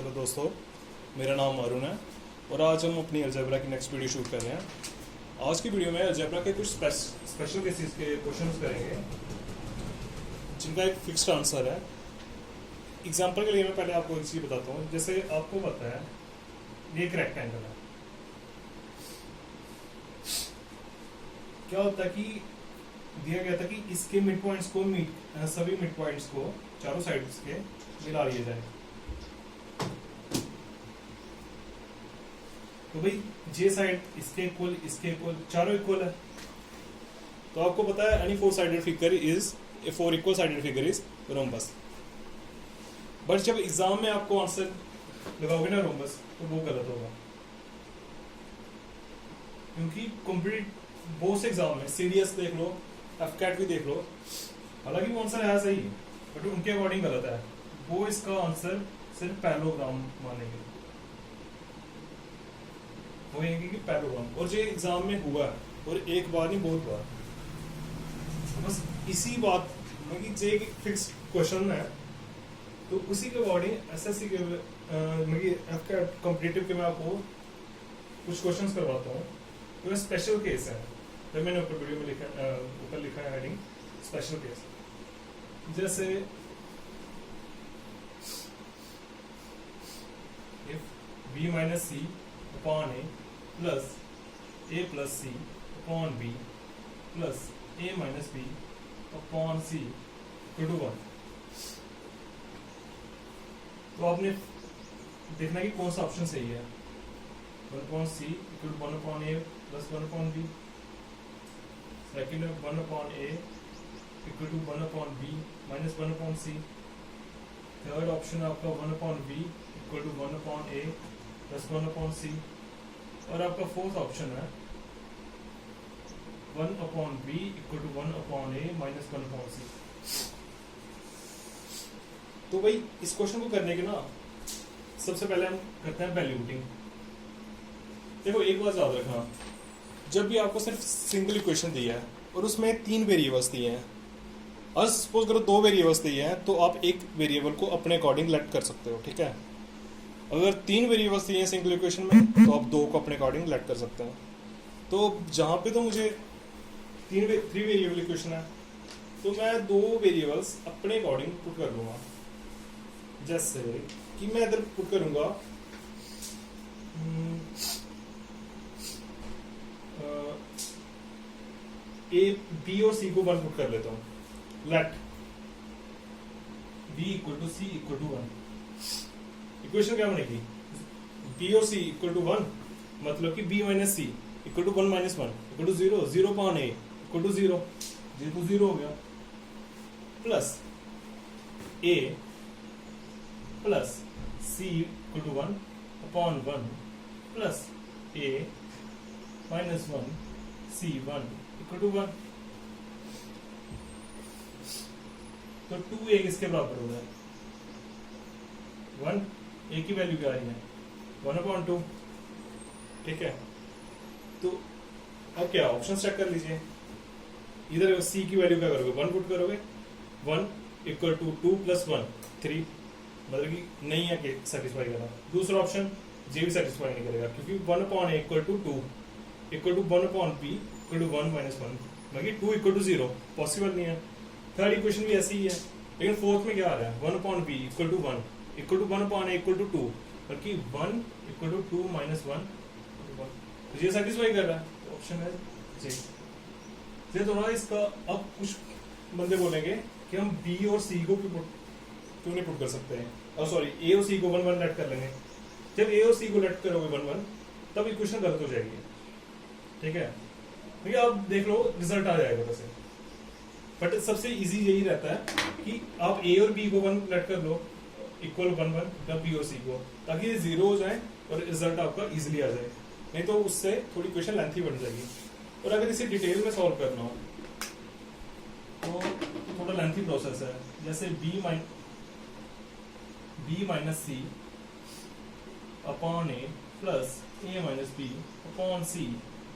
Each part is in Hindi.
हेलो दोस्तों, मेरा नाम अरुण है और आज हम अपनी अलजेब्रा की नेक्स्ट वीडियो शूट कर रहे हैं। आज की वीडियो में अलजेब्रा के कुछ स्पेशल केसेस के क्वेश्चंस करेंगे जिनका एक फिक्स्ड आंसर है। एग्जांपल के लिए मैं पहले आपको एक चीज़ बताता हूँ। जैसे आपको पता है ये एक रेक्टेंगल है, क्या होता है कि दिया गया था कि इसके मिड पॉइंट्स को सभी मिड पॉइंट्स को चारों साइड्स के मिला लिया जाए। तो भाई जे साइड इसके इक्वल चारों इक्वल है। तो आपको पता है any four sided figure is a four equal sided figure is rhombus. But जब एग्जाम में आपको आंसर लगाओगे ना रोम्बस, तो वो गलत होगा, क्योंकि कंप्लीट बहुत से एग्जाम में सीडीएस देख लो, एफकैट भी देख लो, हालांकि वो आंसर है सही बट उनके अकॉर्डिंग गलत है। वो इसका आंसर सिर्फ पैरेललोग्राम मानेंगे, वो ये कि पैरेललोग्राम। और जो एग्जाम में हुआ है, और एक बार नहीं बहुत बार, तो बस इसी बात में जो एक फिक्स क्वेश्चन है, तो उसी के अकॉर्डिंग एसएससी के एफकैट कॉम्पिटिटिव के मैं आपको कुछ क्वेश्चंस करवाता हूँ। तो स्पेशल केस है, जब मैंने ऊपर वीडियो में ऊपर लिखा है हेडिंग स्पेशल केस। जैसे if b minus C upon A plus a plus C upon b plus a minus b upon C equal to 1, तो आपने देखना कि कौन सा ऑप्शन सही है। 1 upon C equal to 1 upon a plus 1 upon b, second है 1 upon a equal to 1 upon b minus 1 upon c, third option आपका 1 upon b equal to 1 upon a plus 1 upon c, और आपका फोर्थ ऑप्शन है 1 upon b equal to 1 upon a minus 1 upon c। तो भाई इस क्वेश्चन को करने के ना सबसे पहले हम करते हैं वैल्यूटिंग। देखो एक बात याद रखना, जब भी आपको सिर्फ सिंगल इक्वेशन दी है और उसमें 3 वेरिएबल्स दिए हैं, और सपोज करो 2 वेरिएबल्स दिए हैं, तो आप एक वेरिएबल को अपने अकॉर्डिंग लेट कर सकते हो, ठीक है। अगर 3 वेरिएबल्स दिए हैं सिंगल इक्वेशन में, तो आप 2 को अपने अकॉर्डिंग लेट कर सकते हैं। तो जहाँ पे तो मुझे 3 वेरिएबल इक्वेशन है, तो मैं 2 वेरिएबल्स अपने अकॉर्डिंग पुट कर लूँगा। जैसे कि मैं इधर पुट करूँगा ए बी और सी को 1 पुट कर लेता हूँ। Let b equal to C equal to 1। Equation क्या बनेगी? b और c इक्वल टू 1, मतलब कि b minus C equal to 1 minus 1 equal to 0, 0 upon a equal to 0, ये तो 0 हो गया, plus a plus c equal to 1 upon 1 plus a minus 1 c 1 equal to 1। तो 2a किसके बराबर हो गया? 1, a की वैल्यू क्या आई है? 1 अपॉन 2, ठीक है। तो अब क्या ऑप्शन चेक कर लीजिए। इधर c की वैल्यू क्या करोगे? 1 पुट करोगे, 1 इक्वल टू 2 प्लस 1 3, मतलब कि नहीं है कि सेटिस्फाई करा। दूसरा ऑप्शन जे भी सेटिस्फाई नहीं करेगा, क्योंकि 1 upon a equal to 2 equal to 1 upon b equal to 1 minus 1, मतलब 2 इक्वल टू 0 पॉसिबल नहीं है। थर्ड इक्वेशन भी ऐसी ही है, लेकिन फोर्थ में क्या आ रहा है? 1 upon b equal to 1 equal to 1 upon a equal to 2, बल्कि 1 इक्वल टू 2 माइनस 1, तो ये सेटिस्फाई कर रहा है, तो ऑप्शन है जे। ये थोड़ा इसका, अब कुछ बंदे बोलेंगे कि हम b और c को क्यों नहीं पुट कर सकते हैं, और सॉरी a और c को 1 1 लेट कर लेंगे। जब a और c को लेट करोगे 1 1, तब इक्वेशन गलत हो जाएगी, ठीक है। भैया आप देख लो, रिजल्ट आ जाएगा वैसे, बट सबसे इजी यही रहता है कि आप a और b को 1 लेट कर लो इक्वल 1 1, तब b और c को, ताकि ये 0 हो जाए और रिजल्ट आपका इजीली आ जाए। नहीं तो उससे थोड़ी क्वेश्चन लेंथी बन जाएगी, और अगर इसे डिटेल में सॉल्व करना हो तो थोड़ा लेंथी प्रोसेस है। जैसे b minus C upon a plus a minus b upon c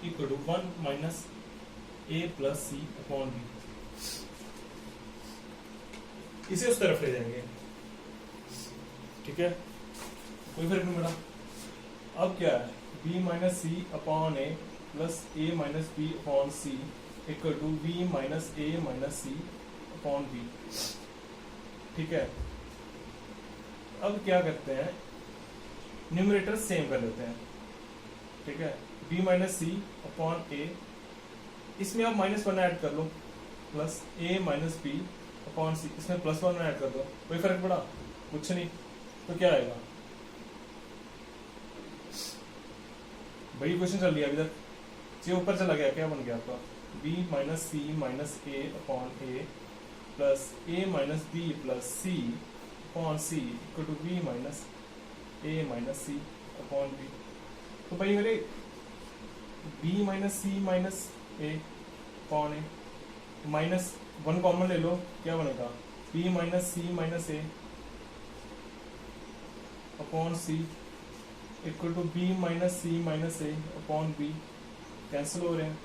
equal to 1 minus a plus c upon b, इसे उस तरफ ले जाएंगे, ठीक है। कोई फर्क नहीं पड़ा। अब क्या है, b minus C upon A plus A minus B upon C equal to v minus A minus C upon B. ठीक है, अब क्या करते हैं, न्यूमरेटर सेम कर लेते हैं। ठीक है, b minus C upon a, इसमें आप -1 ऐड कर लो, plus a minus B upon c, इसमें +1 ऐड कर दो। कोई फर्क पड़ा? कुछ नहीं। तो क्या आएगा भाई, क्वेश्चन चल रही है अभी तक, ये ऊपर चला गया, क्या बन गया आपका, b minus C minus A upon A plus A minus B plus C upon C equal to b minus A minus C upon B. तो भाई मेरे b minus C minus A upon A, -1 common ले लो, क्या बनेगा, b minus C minus A upon C equal to b minus C minus A upon B. Cancel हो रहे हैं,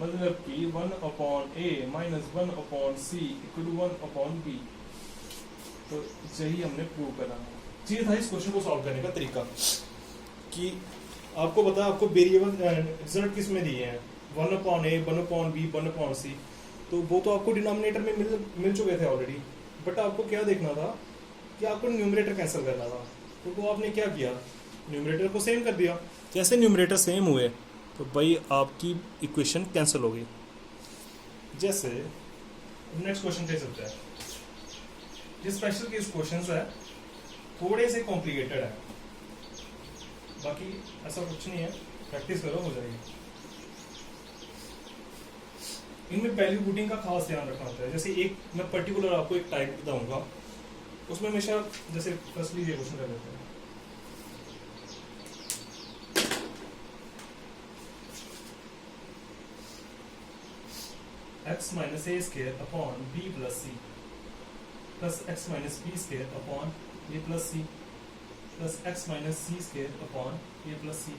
मतलब कि 1 upon A minus 1 upon C equal to 1 upon B. तो यही हमने प्रूव करा। ये था इस क्वेश्चन को सॉल्व करने का तरीका, कि आपको पता, आपको वेरिएबल रिजल्ट किस में दिए हैं, 1 upon A, 1 upon B, 1 upon सी, तो वो तो आपको डिनोमिनेटर में मिल चुके थे ऑलरेडी। बट आपको क्या देखना था कि आपको न्यूमरेटर कैंसिल करना था, तो वो आपने क्या किया, न्यूमरेटर को सेम कर दिया। जैसे न्यूमरेटर सेम हुए तो भाई आपकी इक्वेशन कैंसिल हो गई। जैसे नेक्स्ट क्वेश्चन पे चलता है। ये स्पेशल केस क्वेश्चंस है, थोड़े से कॉम्प्लिकेटेड है, बाकी ऐसा कुछ नहीं है, प्रैक्टिस करो, हो जाएगी। इनमें वैल्यू पुटिंग का खास ध्यान रखना होता है। जैसे एक मैं पर्टिकुलर आपको एक टाइप बताऊंगा, उसमें हमेशा, जैसे फर्स्टली ये क्वेश्चन कर लेते हैं, x minus a square upon b plus c plus x minus b square upon A plus c plus x minus c square upon A plus c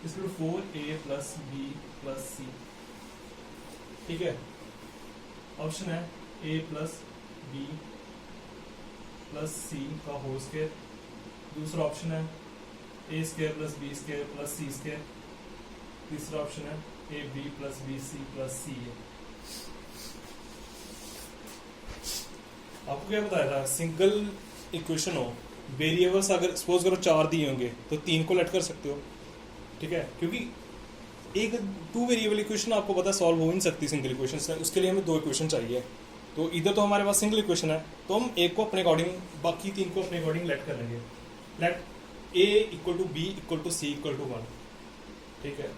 इसको 4a प्लस बी प्लस सी। ठीक है, ऑप्शन है a plus B plus c का होल स्केयर। दूसरा ऑप्शन है a square plus b square plus c square. तीसरा ऑप्शन है a b plus b c plus c a. आपको क्या बताया था, सिंगल इक्वेशन हो, वेरिएबल्स अगर सपोज करो 4 दिए होंगे तो 3 को लेट कर सकते हो। ठीक है, क्योंकि एक 2 वेरिएबल इक्वेशन आपको पता सॉल्व हो ही नहीं सकती सिंगल इक्वेशन से, उसके लिए हमें 2 इक्वेशन चाहिए। तो इधर तो हमारे पास सिंगल इक्वेशन है, तो हम एक को अपने अकॉर्डिंग, बाकी 3 को अपने अकॉर्डिंग लेट कर लेंगे। Let a equal to B equal to C equal to 1। ठीक है,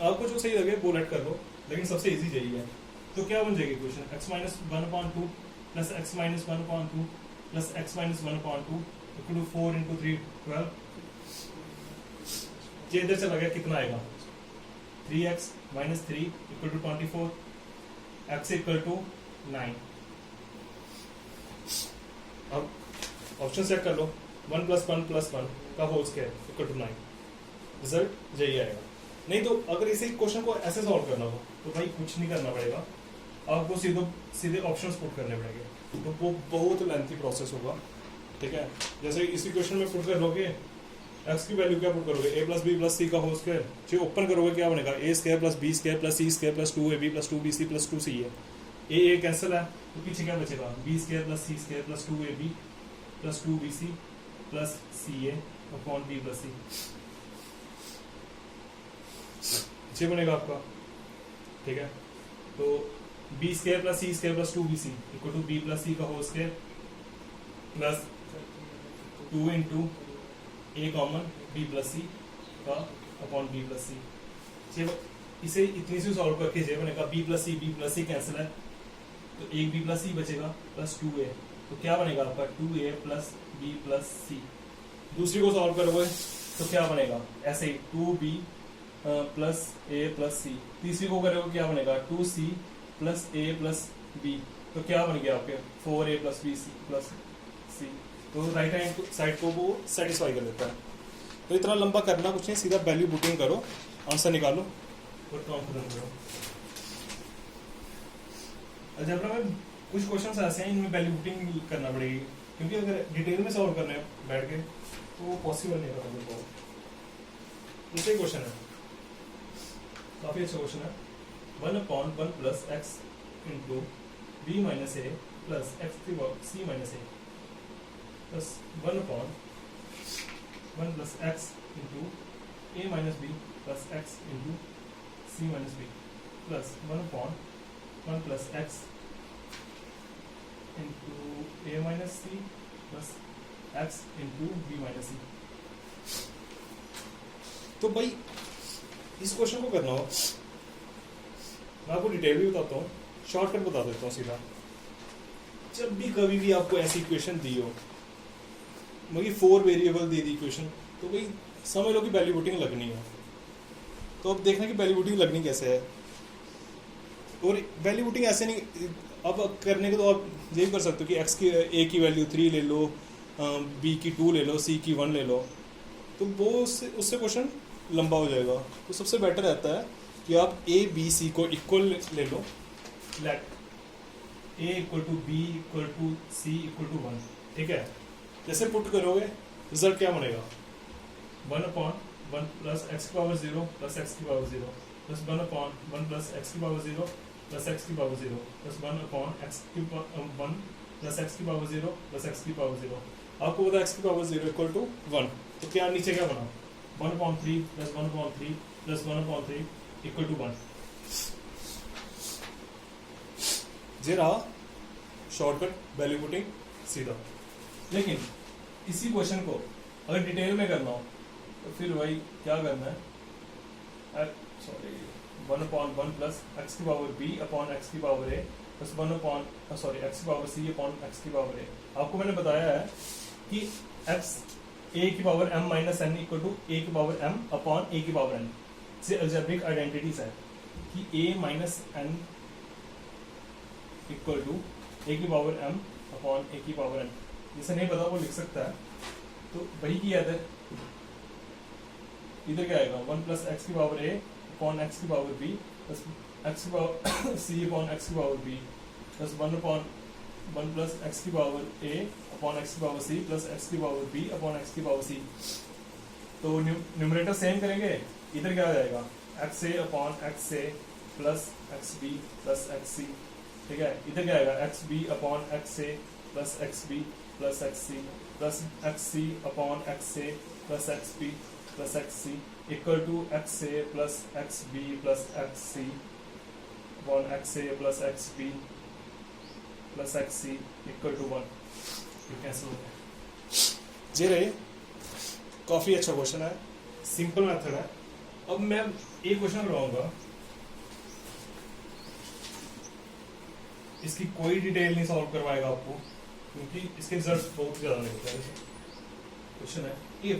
आपको जो सही लगे वो लेट कर लो, लेकिन सबसे इजी यही है। तो क्या बन जाएगी equation, x minus 1/2 plus x minus 1/2 plus x minus 1/2 equal to 4 into 3 12। ये इधर चला गया, कितना आएगा, 3x minus 3 equal to 24, x equal to 9। अब ऑप्शन चेक कर लो, 1 + 1 + 1 का whole square equal to 9। Result यही आएगा। नहीं तो अगर इसी क्वेश्चन को ऐसे सॉल्व करना हो तो भाई कुछ नहीं करना पड़ेगा, आपको सीधे ऑप्शंस पुट करने पड़ेंगे, तो वो बहुत लेंथी प्रोसेस होगा। ठीक है, जैसे इसी क्वेश्चन में पुट कर लोगे, x की वैल्यू क्या पुट करोगे, a + b + c का होल स्क्वायर, जो ओपन करोगे क्या बनेगा, a² + b² + c² + 2ab + 2bc + 2c है। a कैंसिल है, तो पीछे क्या बचेगा, b² + c² + 2ab + 2bc + ca upon b + c। ये बनेगा आपका। ठीक है, तो b² + c² + 2bc equal to b + c का whole square plus 2 into a common b + c का अपॉन b + c। इसे इतनी सी सॉल्व करके ये बनेगा b + c कैंसिल है, तो एक b + c बचेगा प्लस 2a, तो क्या बनेगा आपका 2a + b + c। दूसरी को सॉल्व करोगे तो क्या बनेगा, ऐसे ही 2b + a + c। तीसरी को करोगे क्या बनेगा, 2c + a + b, तो क्या बन गया आपके 4a + b + c। तो राइट हैंड साइड को वो सेटिस्फाई कर देता है। तो इतना लंबा करना कुछ नहीं, सीधा वैल्यू पुटिंग करो, आंसर निकालो और काम खत्म करो। अलजेब्रा में कुछ क्वेश्चंस ऐसे हैं इनमें वैल्यू पुटिंग करना पड़ेगी। क्योंकि अगर डिटेल में सॉल्व करना है बैठ के तो वो पॉसिबल नहीं होगा मेरे को। दूसरा क्वेश्चन है, काफी अच्छा क्वेश्चन है। 1/1 plus x into b minus a plus x c minus a plus 1/1 plus x into a minus B plus x into c minus B plus 1/1 plus x into a minus c plus x into b minus c. तो भाई इस क्वेश्चन को करना हो, मैं आपको डिटेल भी बताता हूँ, शॉर्टकट बता देता हूँ सीधा। जब भी कभी भी आपको ऐसी इक्वेशन दी हो, मगर 4 वेरिएबल दे दी इक्वेशन, तो भाई समझ लो कि वैल्यू पुटिंग लगनी है। तो अब देखना कि वैल्यू पुटिंग लगनी कैसे है। और वैल्यू पुटिंग ऐसे नहीं, अब करने के तो आप ये भी कर सकते हो कि एक्स की ए की वैल्यू 3 ले लो, बी की 2 ले लो, सी की 1 ले लो, तो वो उससे क्वेश्चन लंबा हो जाएगा। तो सबसे बेटर रहता है कि आप ए बी सी को इक्वल ले लो, let A equal to B equal to C equal to 1, ठीक है। जैसे पुट करोगे रिजल्ट क्या बनेगा, 1/1 प्लस एक्स की पावर 0 प्लस एक्स की पावर 0 प्लस 1/1 प्लस एक्स की पावर 0 प्लस एक्स की पावर 0 प्लस 1/1 प्लस एक्स की पावर 0 प्लस एक्स की पावर 0। आपको पता है एक्स की पावर 0 इक्वल टू 1, तो क्या नीचे क्या बना, 1/3 प्लस 1/3 प्लस 1/3 इक्वल टू 1। ये रहा शॉर्टकट वैल्यू पुटिंग सीधा। लेकिन इसी क्वेश्चन को अगर डिटेल में करना हो तो फिर वही क्या करना है, सॉरी 1/1 प्लस एक्स की पावर बी अपॉन एक्स की पावर ए प्लस 1/, एक्स की पावर सी अपॉन एक्स की पावर ए। आपको मैंने बताया है कि एक्स ए की power m minus N equal to A की पावर m अपॉन ए की पावर n से अलजेब्रिक आइडेंटिटीज है कि a minus N equal to A की पावर m अपॉन ए की पावर n। जिसे नहीं पता वो लिख सकता है, तो वही किया है। इधर क्या आएगा, 1 प्लस एक्स की पावर a अपॉन एक्स की पावर b प्लस एक्स की पावर c अपॉन एक्स की power b plus 1/1 plus X की पावर a अपॉन एक्स की पावर c प्लस एक्स की पावर b अपॉन एक्स की पावर c। तो न्यूमरेटर सेम करेंगे, इधर क्या आ जाएगा, X A upon X A plus X B plus x C, ठीक है। इधर क्या आएगा, x B upon X A plus X B plus x C plus x C upon X A plus X B plus x C equal to X A plus X B plus x C upon X A plus X B plus x C equal to 1। Cancel हो गया। ये रहे, काफी अच्छा क्वेश्चन है, सिंपल मेथड है। अब मैं एक क्वेश्चन करवाऊंगा, इसकी कोई डिटेल नहीं सॉल्व करवाएगा आपको, क्योंकि इसके रिजल्ट बहुत ज्यादा निकलते हैं। क्वेश्चन है, if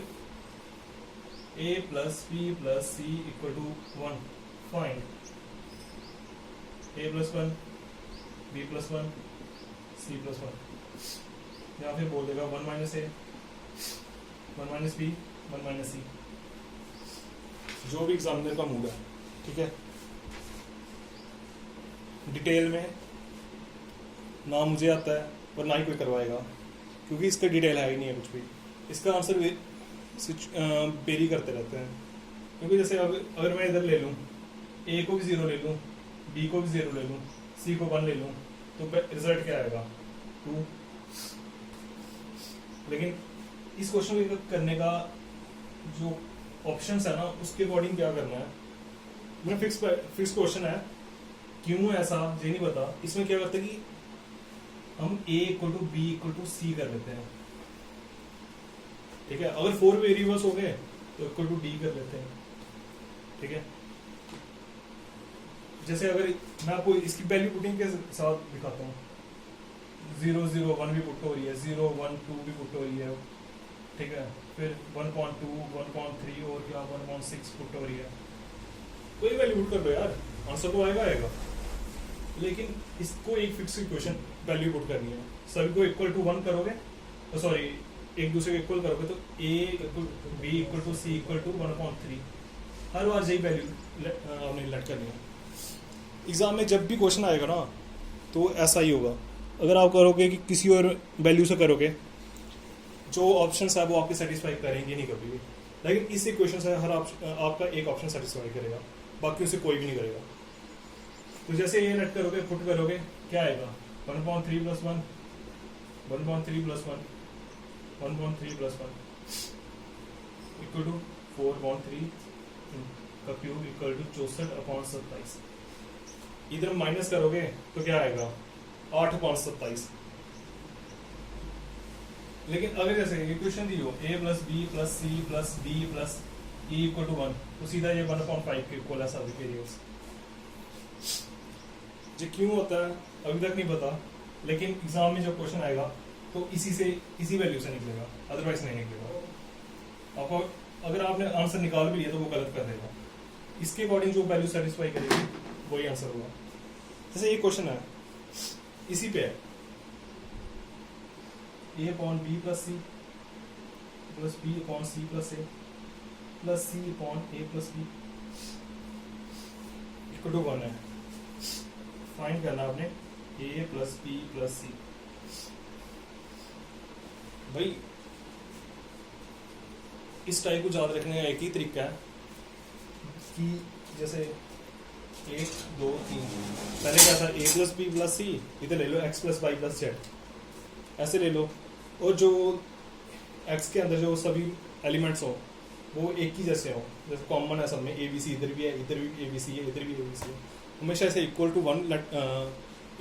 a plus b plus c equal to 1, find a plus 1 b plus 1 c plus 1। या फिर बोल देगा 1 minus a 1 minus b 1 minus c, जो भी एग्जामिनर का मूड है, ठीक है। डिटेल में ना मुझे आता है और ना ही कोई करवाएगा, क्योंकि इसका डिटेल है ही नहीं है कुछ भी। इसका आंसर वेरी करते रहते हैं, क्योंकि जैसे अगर मैं इधर ले लूँ, ए को भी 0 ले लूँ, बी को भी 0 ले लूँ, सी को 1 ले लूँ, तो रिजल्ट क्या आएगा, 2। लेकिन इस क्वेश्चन को करने का जो ऑप्शंस है ना, उसके अकॉर्डिंग क्या करना है। मैं फिक्स क्वेश्चन है, क्यों ऐसा ये नहीं पता। इसमें क्या करते हैं कि हम a equal to B equal to C कर लेते हैं, ठीक है। अगर 4 वेरिएबल्स हो गए तो इक्वल टू d कर लेते हैं, ठीक है। जैसे अगर मैं आपको इसकी वैल्यू पुटिंग के साथ दिखाता हूँ, 0 0 1 भी पुट हो रही है, 0 1 2 भी पुट हो रही है, ठीक है। फिर 1.2 1.3 और क्या 1.6 पुट हो रही है। कोई वैल्यू पुट कर दो यार, आंसर तो आएगा। लेकिन इसको एक फिक्स इक्वेशन वैल्यू पुट करनी है, सभी को इक्वल टू 1 करोगे, तो सॉरी एक दूसरे को इक्वल करोगे, तो a equal b equal to c equal to 1/3। हर बार यही वैल्यू आपने लेट करनी है। एग्जाम में जब भी क्वेश्चन आएगा ना, तो ऐसा ही होगा अगर आप करोगे कि किसी और वैल्यू से करोगे, जो ऑप्शन है वो आपके सेटिस्फाई करेंगे नहीं कभी भी। लेकिन इस इक्वेशन से हर आपका एक ऑप्शन सेटिस्फाई करेगा, बाकी उसे कोई भी नहीं करेगा। तो जैसे ये लेट करोगे, पुट करोगे, क्या आएगा? 1/3 + 1, 1/3 + 1, 1/3 + 1 इक्वल टू 4/3 का क्यूब इक्वल टू 64/27। इधर माइनस करोगे तो क्या आएगा? 8/27। लेकिन अगर जैसे इक्वेशन दी हो a + b + c + d + e = 1, तो सीधा ये 1/5 के इक्वल है सारे वेरिएबल्स। ये क्यों होता है अभी तक नहीं पता, लेकिन एग्जाम में जब क्वेश्चन आएगा तो इसी वैल्यू से निकलेगा, अदरवाइज नहीं निकलेगा। आपको अगर आपने आंसर निकाल भी लिया तो वो गलत कर देगा। इसके अकॉर्डिंग जो वैल्यू सेटिस्फाई करेगी वही आंसर होगा। जैसे ये क्वेश्चन है, इसी पे है a/b + c + b/c + a + c/a + b equal to 1 है। फाइंड करना आपने a + b + c। भाई इस टाइप को याद रखने का एक ही तरीका है कि जैसे 1 2 3, पहले क्या था? a + b + c, इधर ले लो x + y + z, ऐसे ले लो। और जो x के अंदर जो सभी एलिमेंट्स हो वो एक ही जैसे हो, जैसे कॉमन है सब में, a b c इधर भी है, इधर भी a b c है, इधर भी a b c है, हमेशा ऐसे इक्वल टू 1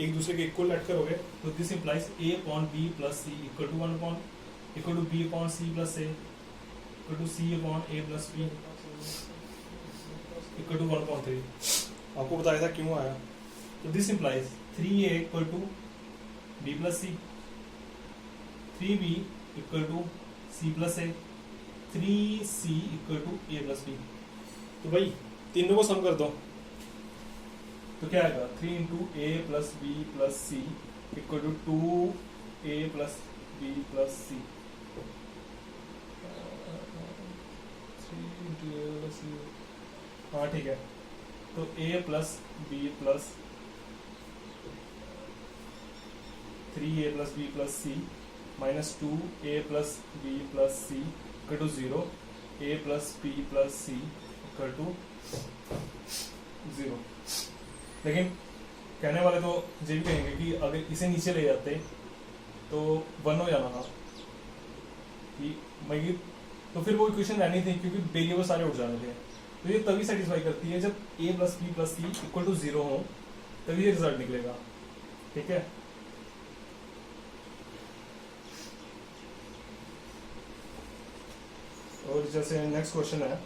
एक दूसरे के इक्वल लेट करोगे तो this implies a/b + c equal to 1 equal to b/c + a equal to c/a + b equal to 1/3। आपको बताया था क्यों आया। तो this implies 3a equal to b + c, 3b equal to c + a, 3c equal to a + b। तो भाई तीनों को सम कर दो तो क्या आएगा? 3 × a + b + c equal to 2a + b + c। 3 × a + c, हाँ ठीक है। तो a + b + 3a + b + c minus 2a + b + c equal to 0, a + b + c equal to 0। लेकिन कहने वाले तो ये भी कहेंगे कि अगर इसे नीचे ले जाते तो 1 हो जाना था कि भाई, तो फिर वो इक्वेशन रहनी थी क्योंकि वेरिएबल सारे उठ जाने थे। तो ये तभी सेटिस्फाई करती है जब a + b + c equal to 0 हो, तभी ये रिजल्ट निकलेगा। ठीक है। और जैसे नेक्स्ट क्वेश्चन है,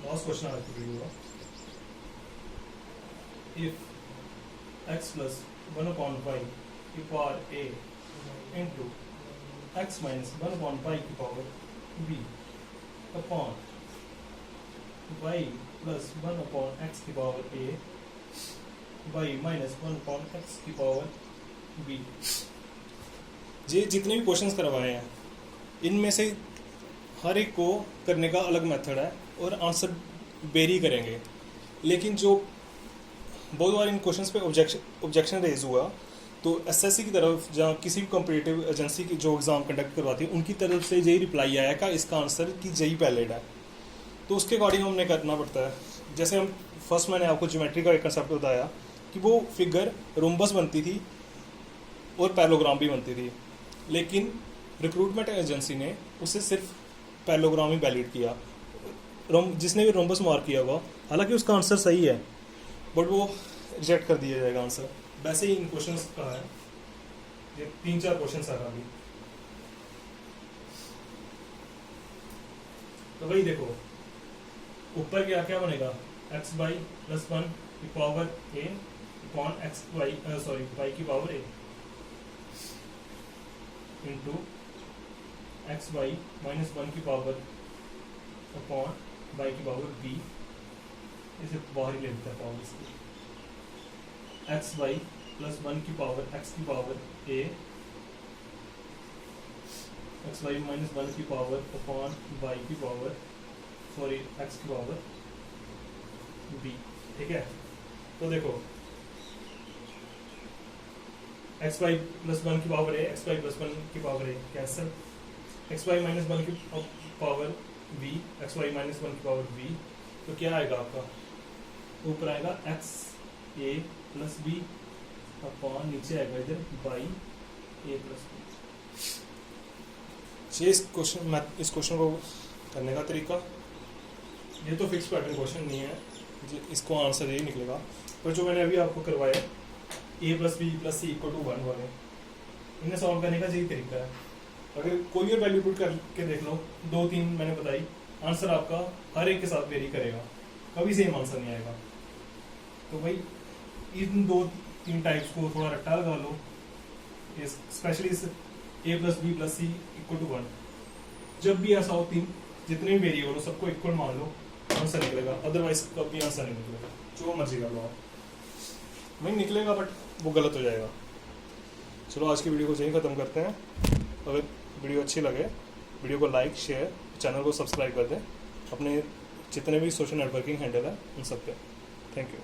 लास्ट क्वेश्चन आ चुकी है। इफ x + 1/5 की पावर a into x - 1/5 की power b upon y + 1/x की पावर a y - 1/x की पावर b। ये जितने भी क्वेश्चंस करवाए हैं इनमें से हर एक को करने का अलग मेथड है और आंसर वेरी करेंगे। लेकिन जो बहुत बार इन क्वेश्चंस पे ऑब्जेक्शन रेज हुआ तो एसएससी की तरफ, जहाँ किसी भी कॉम्पिटिटिव एजेंसी की जो एग्ज़ाम कंडक्ट करवाती है, उनकी तरफ से यही रिप्लाई आया कि इसका आंसर कि यही वैलिड है। तो उसके अकॉर्डिंग हमने करना पड़ता है। जैसे हम फर्स्ट मैंने आपको ज्योमेट्री का एक कंसेप्ट बताया कि वो फिगर रोम्बस बनती थी और पैरेललोग्राम भी बनती थी, लेकिन रिक्रूटमेंट एजेंसी ने उसे सिर्फ पैरेललोग्राम ही वैलिड किया। जिसने भी रोम्बस मार्क किया होगा, हालांकि उसका आंसर सही है, बट वो रिजेक्ट कर दिया जाएगा आंसर। वैसे ही इन क्वेश्चंस का है, ये 3-4 क्वेश्चंस आ रहा अभी। तो भाई देखो ऊपर क्या क्या बनेगा? x/y + 1 की power a upon xy y की पावर a इंटू xy - 1 की पावर अपॉन y की पावर b। इसे बाहर ही ले लेते हैं पावर इसकी। xy + 1 की पावर x की power a X Y minus 1 की पावर अपॉन वाई की पावर सॉरी एक्स की पावर बी। ठीक है, तो देखो एक्स वाई प्लस 1 की power A, X Y plus 1 की power A cancel, X Y minus 1 की power B, X Y minus 1 की पावर बी, तो क्या आएगा आपका, ऊपर आएगा x A plus B upon नीचे आएगा इधर बाई ए प्लस बी। ये इस क्वेश्चन को करने का तरीका, ये तो फिक्स पैटर्न क्वेश्चन नहीं है, इसको आंसर यही निकलेगा, पर जो मैंने अभी आपको करवाया A plus B plus C equal to 1 वाले, इन्हें सॉल्व करने का यही तरीका है। अगर कोई और वैल्यू पुट करके देख लो, 2-3 मैंने बताई, आंसर आपका हर एक के साथ वेरी करेगा, कभी सेम आंसर नहीं आएगा। तो भाई इन 2-3 टाइप्स को थोड़ा रट्टा लगा लो, स्पेशली इस A plus B plus C equal to 1, जब भी ऐसा हो जितने भी वेरिएबल हो सबको इक्वल मान लो, आंसर निकलेगा, अदरवाइज कभी आंसर नहीं निकलेगा, जो मर्जी कर लो आप, नहीं निकलेगा बट वो गलत हो जाएगा। चलो आज की वीडियो को यहीं ख़त्म करते हैं। अगर वीडियो अच्छी लगे वीडियो को लाइक शेयर, चैनल को सब्सक्राइब कर दें, अपने जितने भी सोशल नेटवर्किंग हैंडल है उन सब पे। Thank you.